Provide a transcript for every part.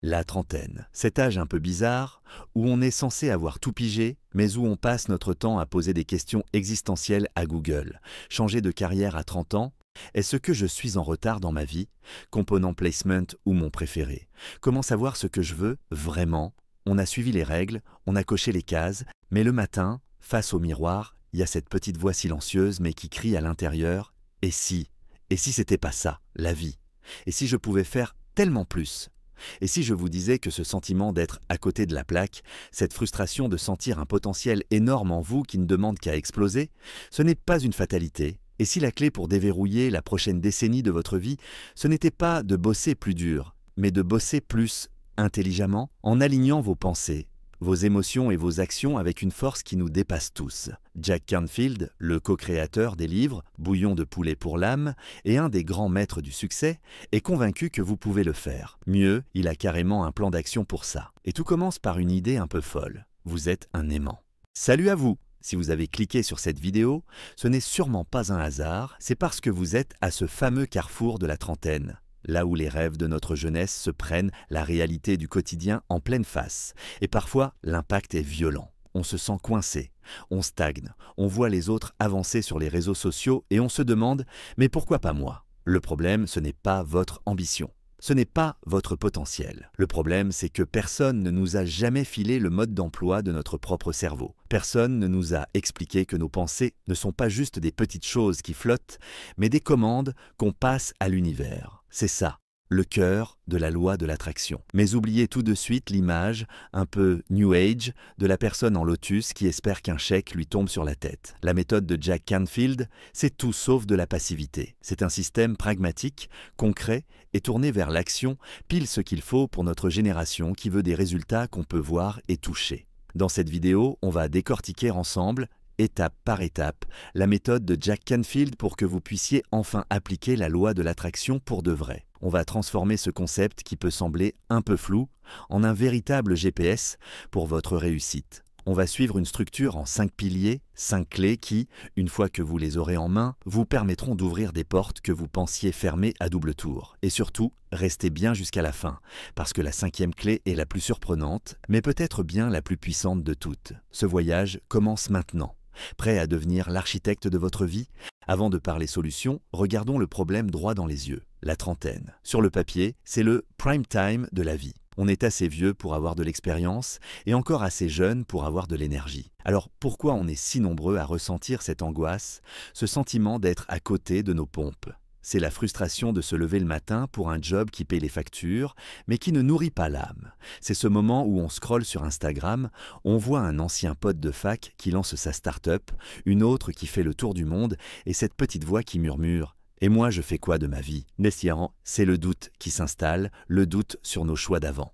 La trentaine, cet âge un peu bizarre, où on est censé avoir tout pigé, mais où on passe notre temps à poser des questions existentielles à Google. Changer de carrière à 30 ans? Est-ce que je suis en retard dans ma vie? Component placement ou mon préféré? Comment savoir ce que je veux vraiment? On a suivi les règles, on a coché les cases, mais le matin, face au miroir, il y a cette petite voix silencieuse mais qui crie à l'intérieur: Et si? Et si c'était pas ça, la vie? Et si je pouvais faire tellement plus? Et si je vous disais que ce sentiment d'être à côté de la plaque, cette frustration de sentir un potentiel énorme en vous qui ne demande qu'à exploser, ce n'est pas une fatalité? Et si la clé pour déverrouiller la prochaine décennie de votre vie, ce n'était pas de bosser plus dur, mais de bosser plus intelligemment, en alignant vos pensées, vos émotions et vos actions avec une force qui nous dépasse tous? Jack Canfield, le co-créateur des livres Bouillon de poulet pour l'âme et un des grands maîtres du succès, est convaincu que vous pouvez le faire. Mieux, il a carrément un plan d'action pour ça. Et tout commence par une idée un peu folle. Vous êtes un aimant. Salut à vous! Si vous avez cliqué sur cette vidéo, ce n'est sûrement pas un hasard, c'est parce que vous êtes à ce fameux carrefour de la trentaine. Là où les rêves de notre jeunesse se prennent la réalité du quotidien en pleine face. Et parfois, l'impact est violent. On se sent coincé, on stagne, on voit les autres avancer sur les réseaux sociaux et on se demande « mais pourquoi pas moi ?» Le problème, ce n'est pas votre ambition. Ce n'est pas votre potentiel. Le problème, c'est que personne ne nous a jamais filé le mode d'emploi de notre propre cerveau. Personne ne nous a expliqué que nos pensées ne sont pas juste des petites choses qui flottent, mais des commandes qu'on passe à l'univers. C'est ça, le cœur de la loi de l'attraction. Mais oubliez tout de suite l'image, un peu New Age, de la personne en lotus qui espère qu'un chèque lui tombe sur la tête. La méthode de Jack Canfield, c'est tout sauf de la passivité. C'est un système pragmatique, concret et tourné vers l'action, pile ce qu'il faut pour notre génération qui veut des résultats qu'on peut voir et toucher. Dans cette vidéo, on va décortiquer ensemble, étape par étape, la méthode de Jack Canfield pour que vous puissiez enfin appliquer la loi de l'attraction pour de vrai. On va transformer ce concept qui peut sembler un peu flou en un véritable GPS pour votre réussite. On va suivre une structure en 5 piliers, 5 clés qui, une fois que vous les aurez en main, vous permettront d'ouvrir des portes que vous pensiez fermées à double tour. Et surtout, restez bien jusqu'à la fin, parce que la 5e clé est la plus surprenante, mais peut-être bien la plus puissante de toutes. Ce voyage commence maintenant. Prêt à devenir l'architecte de votre vie? Avant de parler solution, regardons le problème droit dans les yeux. La trentaine. Sur le papier, c'est le prime time de la vie. On est assez vieux pour avoir de l'expérience et encore assez jeune pour avoir de l'énergie. Alors pourquoi on est si nombreux à ressentir cette angoisse, ce sentiment d'être à côté de nos pompes? C'est la frustration de se lever le matin pour un job qui paie les factures, mais qui ne nourrit pas l'âme. C'est ce moment où on scrolle sur Instagram, on voit un ancien pote de fac qui lance sa start-up, une autre qui fait le tour du monde, et cette petite voix qui murmure « Et moi, je fais quoi de ma vie ?» Messieurs, c'est le doute qui s'installe, le doute sur nos choix d'avant.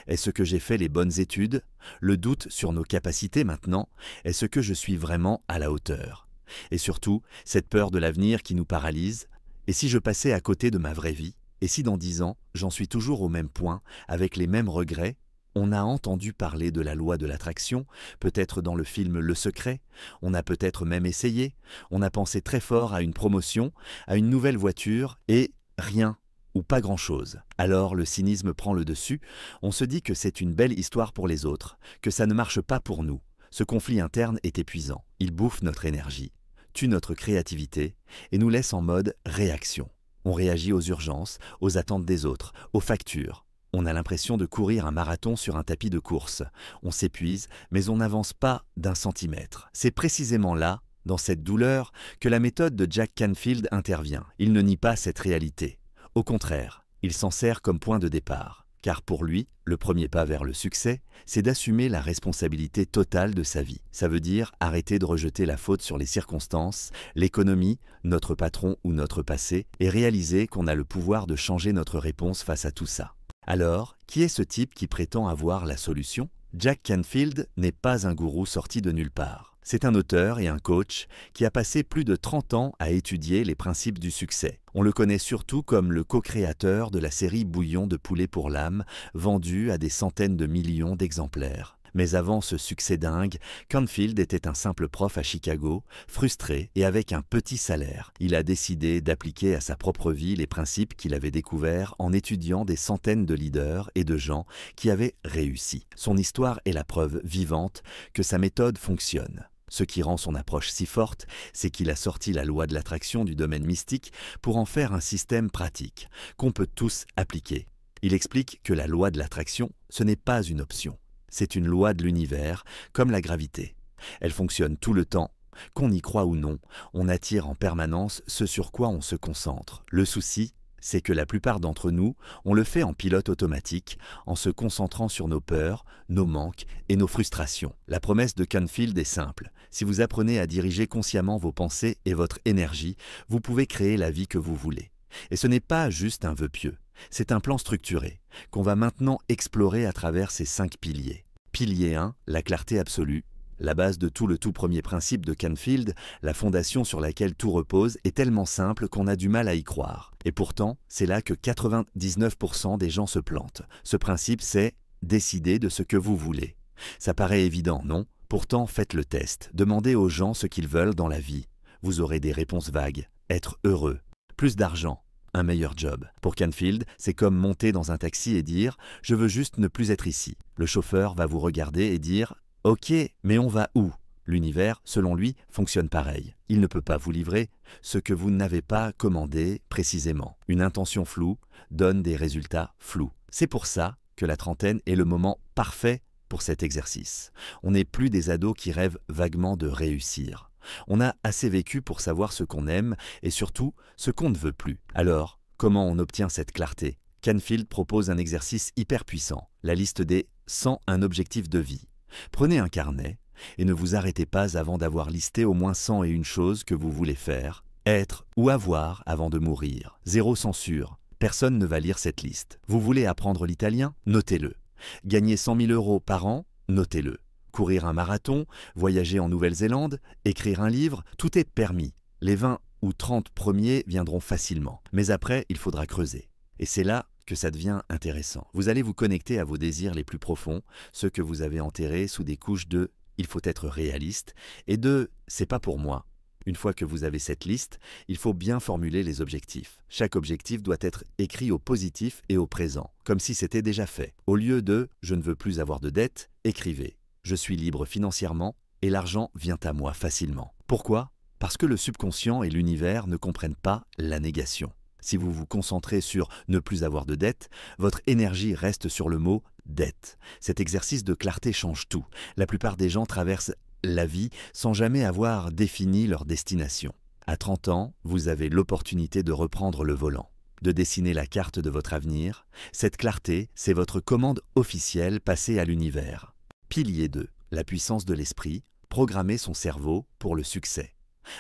Est-ce que j'ai fait les bonnes études? Le doute sur nos capacités maintenant? Est-ce que je suis vraiment à la hauteur? Et surtout, cette peur de l'avenir qui nous paralyse. Et si je passais à côté de ma vraie vie? Et si dans 10 ans, j'en suis toujours au même point, avec les mêmes regrets? On a entendu parler de la loi de l'attraction, peut-être dans le film Le Secret, on a peut-être même essayé, on a pensé très fort à une promotion, à une nouvelle voiture, et rien, ou pas grand-chose. Alors le cynisme prend le dessus, on se dit que c'est une belle histoire pour les autres, que ça ne marche pas pour nous. Ce conflit interne est épuisant, il bouffe notre énergie, tue notre créativité et nous laisse en mode réaction. On réagit aux urgences, aux attentes des autres, aux factures. On a l'impression de courir un marathon sur un tapis de course. On s'épuise, mais on n'avance pas d'un centimètre. C'est précisément là, dans cette douleur, que la méthode de Jack Canfield intervient. Il ne nie pas cette réalité. Au contraire, il s'en sert comme point de départ. Car pour lui, le premier pas vers le succès, c'est d'assumer la responsabilité totale de sa vie. Ça veut dire arrêter de rejeter la faute sur les circonstances, l'économie, notre patron ou notre passé, et réaliser qu'on a le pouvoir de changer notre réponse face à tout ça. Alors, qui est ce type qui prétend avoir la solution? Jack Canfield n'est pas un gourou sorti de nulle part. C'est un auteur et un coach qui a passé plus de 30 ans à étudier les principes du succès. On le connaît surtout comme le co-créateur de la série Bouillon de poulet pour l'âme, vendue à des centaines de millions d'exemplaires. Mais avant ce succès dingue, Canfield était un simple prof à Chicago, frustré et avec un petit salaire. Il a décidé d'appliquer à sa propre vie les principes qu'il avait découverts en étudiant des centaines de leaders et de gens qui avaient réussi. Son histoire est la preuve vivante que sa méthode fonctionne. Ce qui rend son approche si forte, c'est qu'il a sorti la loi de l'attraction du domaine mystique pour en faire un système pratique, qu'on peut tous appliquer. Il explique que la loi de l'attraction, ce n'est pas une option. C'est une loi de l'univers, comme la gravité. Elle fonctionne tout le temps. Qu'on y croit ou non, on attire en permanence ce sur quoi on se concentre. Le souci, c'est que la plupart d'entre nous, on le fait en pilote automatique, en se concentrant sur nos peurs, nos manques et nos frustrations. La promesse de Canfield est simple. Si vous apprenez à diriger consciemment vos pensées et votre énergie, vous pouvez créer la vie que vous voulez. Et ce n'est pas juste un vœu pieux. C'est un plan structuré, qu'on va maintenant explorer à travers ces 5 piliers. Pilier 1, la clarté absolue. La base de tout le tout premier principe de Canfield, la fondation sur laquelle tout repose, est tellement simple qu'on a du mal à y croire. Et pourtant, c'est là que 99% des gens se plantent. Ce principe, c'est « décider de ce que vous voulez ». Ça paraît évident, non? Pourtant, faites le test. Demandez aux gens ce qu'ils veulent dans la vie. Vous aurez des réponses vagues. Être heureux. Plus d'argent. Un meilleur job. Pour Canfield, c'est comme monter dans un taxi et dire « je veux juste ne plus être ici ». Le chauffeur va vous regarder et dire « ok, mais on va où ?» L'univers, selon lui, fonctionne pareil. Il ne peut pas vous livrer ce que vous n'avez pas commandé précisément. Une intention floue donne des résultats flous. C'est pour ça que la trentaine est le moment parfait pour cet exercice. On n'est plus des ados qui rêvent vaguement de réussir. On a assez vécu pour savoir ce qu'on aime et surtout ce qu'on ne veut plus. Alors, comment on obtient cette clarté? Canfield propose un exercice hyper puissant, la liste des 101 objectifs de vie. Prenez un carnet et ne vous arrêtez pas avant d'avoir listé au moins 101 choses que vous voulez faire, être ou avoir avant de mourir. Zéro censure. Personne ne va lire cette liste. Vous voulez apprendre l'italien? Notez-le. Gagner 100 000 € par an? Notez-le. Courir un marathon, voyager en Nouvelle-Zélande, écrire un livre, tout est permis. Les 20 ou 30 premiers viendront facilement. Mais après, il faudra creuser. Et c'est là que ça devient intéressant. Vous allez vous connecter à vos désirs les plus profonds, ceux que vous avez enterrés sous des couches de « il faut être réaliste » et de « c'est pas pour moi ». Une fois que vous avez cette liste, il faut bien formuler les objectifs. Chaque objectif doit être écrit au positif et au présent, comme si c'était déjà fait. Au lieu de « je ne veux plus avoir de dettes », écrivez « je suis libre financièrement et l'argent vient à moi facilement ». Pourquoi? Parce que le subconscient et l'univers ne comprennent pas la négation. Si vous vous concentrez sur ne plus avoir de dettes, votre énergie reste sur le mot « dette ». Cet exercice de clarté change tout. La plupart des gens traversent la vie sans jamais avoir défini leur destination. À 30 ans, vous avez l'opportunité de reprendre le volant, de dessiner la carte de votre avenir. Cette clarté, c'est votre commande officielle passée à l'univers. Pilier 2, la puissance de l'esprit, programmer son cerveau pour le succès.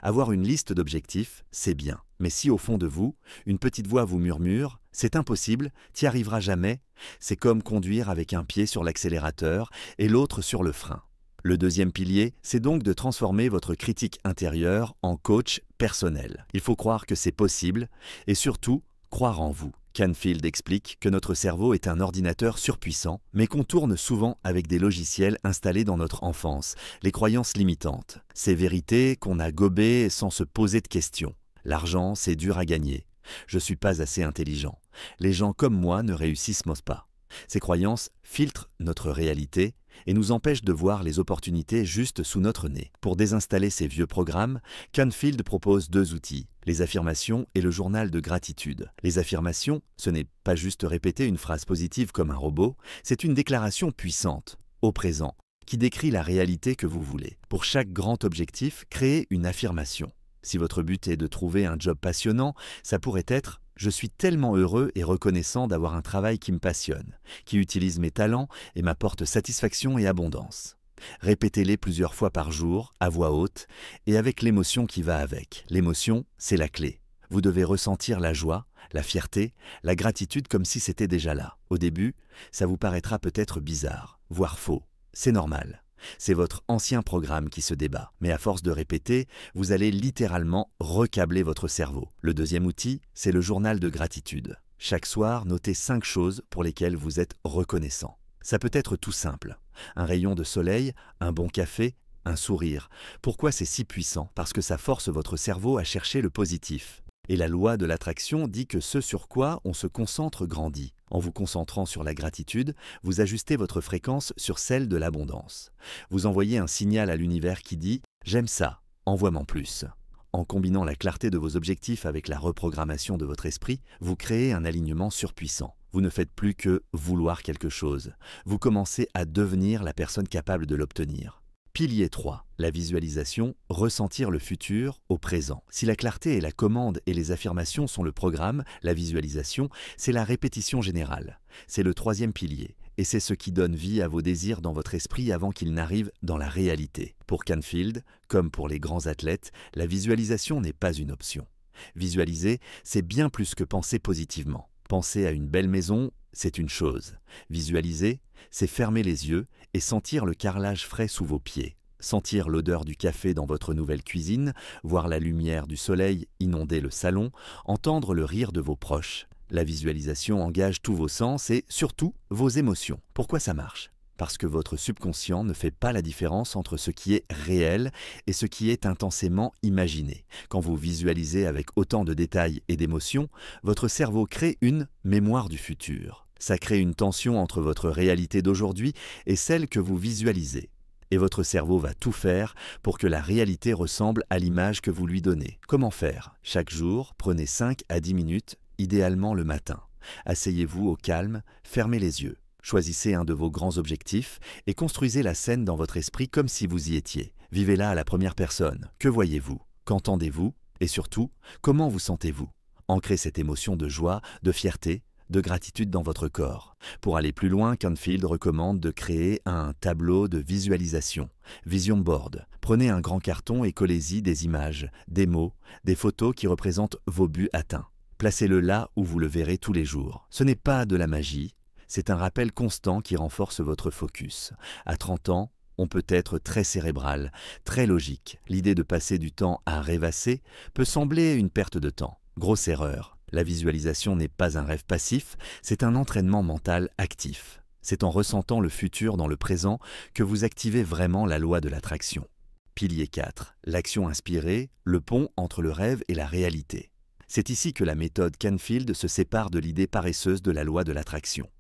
Avoir une liste d'objectifs, c'est bien. Mais si au fond de vous, une petite voix vous murmure « c'est impossible, t'y arriveras jamais », c'est comme conduire avec un pied sur l'accélérateur et l'autre sur le frein. Le deuxième pilier, c'est donc de transformer votre critique intérieure en coach personnel. Il faut croire que c'est possible et surtout, croire en vous. Canfield explique que notre cerveau est un ordinateur surpuissant, mais qu'on tourne souvent avec des logiciels installés dans notre enfance, les croyances limitantes. Ces vérités qu'on a gobées sans se poser de questions. L'argent, c'est dur à gagner. Je suis pas assez intelligent. Les gens comme moi ne réussissent pas. Ces croyances filtrent notre réalité et nous empêchent de voir les opportunités juste sous notre nez. Pour désinstaller ces vieux programmes, Canfield propose 2 outils, les affirmations et le journal de gratitude. Les affirmations, ce n'est pas juste répéter une phrase positive comme un robot, c'est une déclaration puissante, au présent, qui décrit la réalité que vous voulez. Pour chaque grand objectif, créez une affirmation. Si votre but est de trouver un job passionnant, ça pourrait être « Je suis tellement heureux et reconnaissant d'avoir un travail qui me passionne, qui utilise mes talents et m'apporte satisfaction et abondance ». Répétez-les plusieurs fois par jour, à voix haute, et avec l'émotion qui va avec. L'émotion, c'est la clé. Vous devez ressentir la joie, la fierté, la gratitude comme si c'était déjà là. Au début, ça vous paraîtra peut-être bizarre, voire faux. C'est normal. C'est votre ancien programme qui se débat. Mais à force de répéter, vous allez littéralement recabler votre cerveau. Le deuxième outil, c'est le journal de gratitude. Chaque soir, notez 5 choses pour lesquelles vous êtes reconnaissant. Ça peut être tout simple. Un rayon de soleil, un bon café, un sourire. Pourquoi c'est si puissant? Parce que ça force votre cerveau à chercher le positif. Et la loi de l'attraction dit que ce sur quoi on se concentre grandit. En vous concentrant sur la gratitude, vous ajustez votre fréquence sur celle de l'abondance. Vous envoyez un signal à l'univers qui dit « J'aime ça, envoie-m'en plus ». En combinant la clarté de vos objectifs avec la reprogrammation de votre esprit, vous créez un alignement surpuissant. Vous ne faites plus que vouloir quelque chose. Vous commencez à devenir la personne capable de l'obtenir. Pilier 3. La visualisation, ressentir le futur au présent. Si la clarté et la commande et les affirmations sont le programme, la visualisation, c'est la répétition générale. C'est le 3e pilier. Et c'est ce qui donne vie à vos désirs dans votre esprit avant qu'ils n'arrivent dans la réalité. Pour Canfield, comme pour les grands athlètes, la visualisation n'est pas une option. Visualiser, c'est bien plus que penser positivement. Penser à une belle maison, c'est une chose. Visualiser, c'est fermer les yeux et sentir le carrelage frais sous vos pieds. Sentir l'odeur du café dans votre nouvelle cuisine, voir la lumière du soleil inonder le salon, entendre le rire de vos proches. La visualisation engage tous vos sens et, surtout, vos émotions. Pourquoi ça marche? Parce que votre subconscient ne fait pas la différence entre ce qui est réel et ce qui est intensément imaginé. Quand vous visualisez avec autant de détails et d'émotions, votre cerveau crée une mémoire du futur. Ça crée une tension entre votre réalité d'aujourd'hui et celle que vous visualisez. Et votre cerveau va tout faire pour que la réalité ressemble à l'image que vous lui donnez. Comment faire? Chaque jour, prenez 5 à 10 minutes, idéalement le matin. Asseyez-vous au calme, fermez les yeux. Choisissez un de vos grands objectifs et construisez la scène dans votre esprit comme si vous y étiez. Vivez-la à la première personne. Que voyez-vous? Qu'entendez-vous? Et surtout, comment vous sentez-vous? Ancrez cette émotion de joie, de fierté, de gratitude dans votre corps. Pour aller plus loin, Canfield recommande de créer un tableau de visualisation, Vision Board. Prenez un grand carton et collez-y des images, des mots, des photos qui représentent vos buts atteints. Placez-le là où vous le verrez tous les jours. Ce n'est pas de la magie, c'est un rappel constant qui renforce votre focus. À 30 ans, on peut être très cérébral, très logique. L'idée de passer du temps à rêvasser peut sembler une perte de temps. Grosse erreur. La visualisation n'est pas un rêve passif, c'est un entraînement mental actif. C'est en ressentant le futur dans le présent que vous activez vraiment la loi de l'attraction. Pilier 4. L'action inspirée, le pont entre le rêve et la réalité. C'est ici que la méthode Canfield se sépare de l'idée paresseuse de la loi de l'attraction.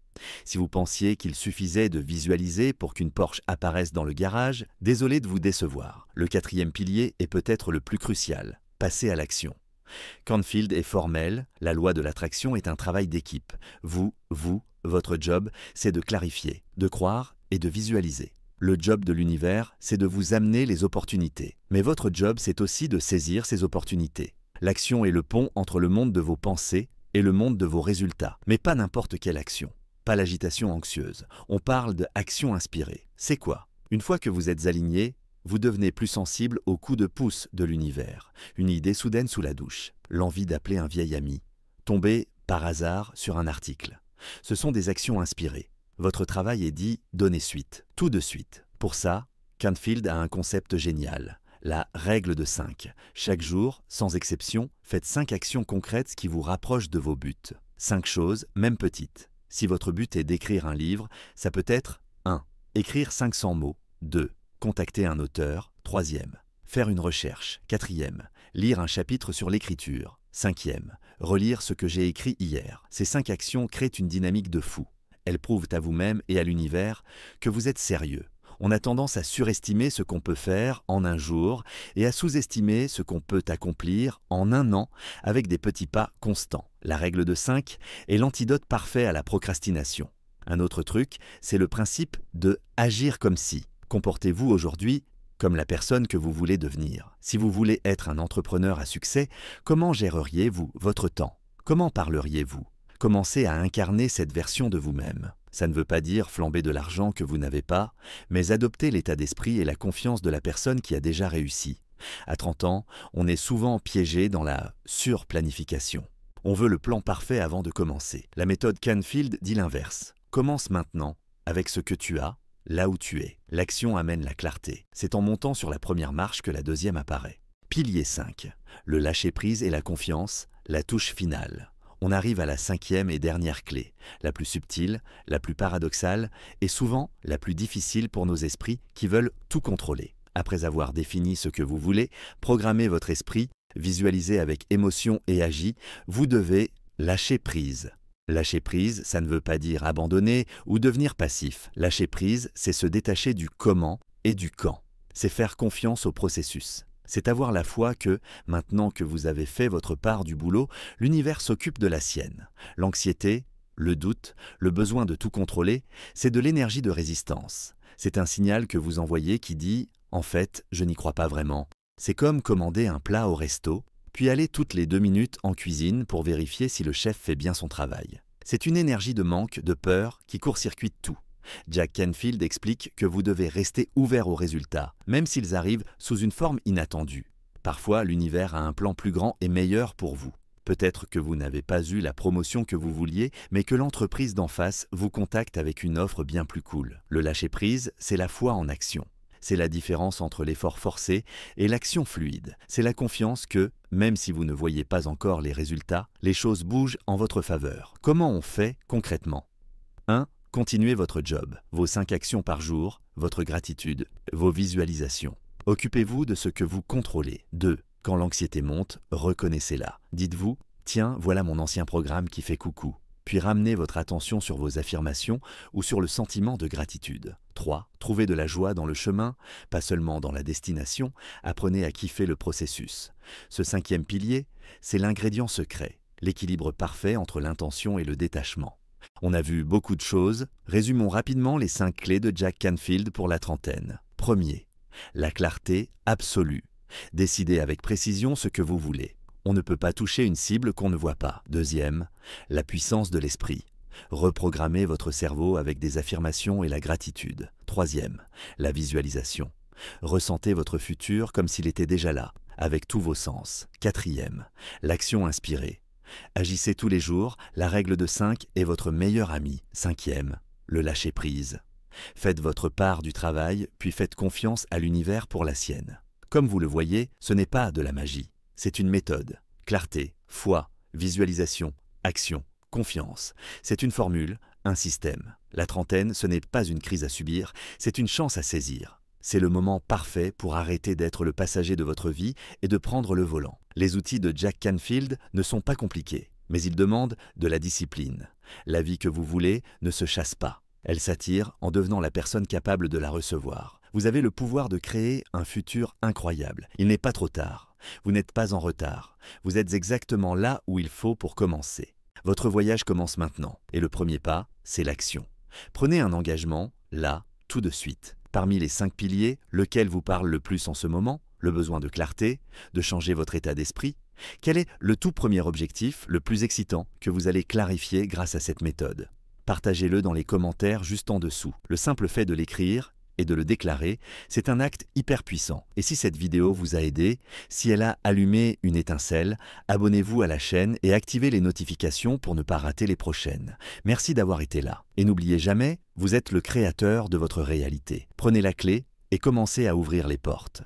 Si vous pensiez qu'il suffisait de visualiser pour qu'une Porsche apparaisse dans le garage, désolé de vous décevoir. Le 4e pilier est peut-être le plus crucial. Passez à l'action. Canfield est formel, la loi de l'attraction est un travail d'équipe. Votre job, c'est de clarifier, de croire et de visualiser. Le job de l'univers, c'est de vous amener les opportunités. Mais votre job, c'est aussi de saisir ces opportunités. L'action est le pont entre le monde de vos pensées et le monde de vos résultats. Mais pas n'importe quelle action. Pas l'agitation anxieuse. On parle de action inspirée. C'est quoi? Une fois que vous êtes aligné, vous devenez plus sensible aux coups de pouce de l'univers. Une idée soudaine sous la douche. L'envie d'appeler un vieil ami. Tomber par hasard sur un article. Ce sont des actions inspirées. Votre travail est dit « donner suite », tout de suite. Pour ça, Canfield a un concept génial. La règle de 5. Chaque jour, sans exception, faites 5 actions concrètes qui vous rapprochent de vos buts. 5 choses, même petites. Si votre but est d'écrire un livre, ça peut être 1. Écrire 500 mots. 2. Contacter un auteur. 3e. Faire une recherche. 4e. Lire un chapitre sur l'écriture. 5e. Relire ce que j'ai écrit hier. Ces 5 actions créent une dynamique de fou. Elles prouvent à vous-même et à l'univers que vous êtes sérieux. On a tendance à surestimer ce qu'on peut faire en un jour et à sous-estimer ce qu'on peut accomplir en un an avec des petits pas constants. La règle de 5 est l'antidote parfait à la procrastination. Un autre truc, c'est le principe de « agir comme si ». Comportez-vous aujourd'hui comme la personne que vous voulez devenir. Si vous voulez être un entrepreneur à succès, comment géreriez-vous votre temps? Comment parleriez-vous? Commencez à incarner cette version de vous-même. Ça ne veut pas dire flamber de l'argent que vous n'avez pas, mais adopter l'état d'esprit et la confiance de la personne qui a déjà réussi. À 30 ans, on est souvent piégé dans la surplanification. On veut le plan parfait avant de commencer. La méthode Canfield dit l'inverse. Commence maintenant avec ce que tu as, là où tu es. L'action amène la clarté. C'est en montant sur la première marche que la deuxième apparaît. Pilier 5. Le lâcher-prise et la confiance, la touche finale. On arrive à la cinquième et dernière clé, la plus subtile, la plus paradoxale et souvent la plus difficile pour nos esprits qui veulent tout contrôler. Après avoir défini ce que vous voulez, programmer votre esprit, visualiser avec émotion et agir, vous devez lâcher prise. Lâcher prise, ça ne veut pas dire abandonner ou devenir passif. Lâcher prise, c'est se détacher du comment et du quand. C'est faire confiance au processus. C'est avoir la foi que, maintenant que vous avez fait votre part du boulot, l'univers s'occupe de la sienne. L'anxiété, le doute, le besoin de tout contrôler, c'est de l'énergie de résistance. C'est un signal que vous envoyez qui dit « En fait, je n'y crois pas vraiment ». C'est comme commander un plat au resto, puis aller toutes les 2 minutes en cuisine pour vérifier si le chef fait bien son travail. C'est une énergie de manque, de peur, qui court-circuite tout. Jack Canfield explique que vous devez rester ouvert aux résultats, même s'ils arrivent sous une forme inattendue. Parfois, l'univers a un plan plus grand et meilleur pour vous. Peut-être que vous n'avez pas eu la promotion que vous vouliez, mais que l'entreprise d'en face vous contacte avec une offre bien plus cool. Le lâcher-prise, c'est la foi en action. C'est la différence entre l'effort forcé et l'action fluide. C'est la confiance que, même si vous ne voyez pas encore les résultats, les choses bougent en votre faveur. Comment on fait concrètement? 1. Continuez votre job, vos 5 actions par jour, votre gratitude, vos visualisations. Occupez-vous de ce que vous contrôlez. 2. Quand l'anxiété monte, reconnaissez-la. Dites-vous « Tiens, voilà mon ancien programme qui fait coucou ». Puis ramenez votre attention sur vos affirmations ou sur le sentiment de gratitude. 3. Trouvez de la joie dans le chemin, pas seulement dans la destination, apprenez à kiffer le processus. Ce 5e pilier, c'est l'ingrédient secret, l'équilibre parfait entre l'intention et le détachement. On a vu beaucoup de choses, résumons rapidement les 5 clés de Jack Canfield pour la trentaine. Premier, la clarté absolue. Décidez avec précision ce que vous voulez. On ne peut pas toucher une cible qu'on ne voit pas. Deuxième, la puissance de l'esprit. Reprogrammez votre cerveau avec des affirmations et la gratitude. Troisième, la visualisation. Ressentez votre futur comme s'il était déjà là, avec tous vos sens. Quatrième, l'action inspirée. Agissez tous les jours, la règle de 5 est votre meilleur ami. Cinquième, le lâcher-prise. Faites votre part du travail, puis faites confiance à l'univers pour la sienne. Comme vous le voyez, ce n'est pas de la magie. C'est une méthode. Clarté, foi, visualisation, action, confiance. C'est une formule, un système. La trentaine, ce n'est pas une crise à subir, c'est une chance à saisir. C'est le moment parfait pour arrêter d'être le passager de votre vie et de prendre le volant. Les outils de Jack Canfield ne sont pas compliqués, mais ils demandent de la discipline. La vie que vous voulez ne se chasse pas. Elle s'attire en devenant la personne capable de la recevoir. Vous avez le pouvoir de créer un futur incroyable. Il n'est pas trop tard. Vous n'êtes pas en retard. Vous êtes exactement là où il faut pour commencer. Votre voyage commence maintenant. Et le premier pas, c'est l'action. Prenez un engagement, là, tout de suite. Parmi les 5 piliers, lequel vous parle le plus en ce moment? Le besoin de clarté, de changer votre état d'esprit? Quel est le tout premier objectif, le plus excitant, que vous allez clarifier grâce à cette méthode? Partagez-le dans les commentaires juste en dessous. Le simple fait de l'écrire et de le déclarer, c'est un acte hyper puissant. Et si cette vidéo vous a aidé, si elle a allumé une étincelle, abonnez-vous à la chaîne et activez les notifications pour ne pas rater les prochaines. Merci d'avoir été là. Et n'oubliez jamais, vous êtes le créateur de votre réalité. Prenez la clé et commencez à ouvrir les portes.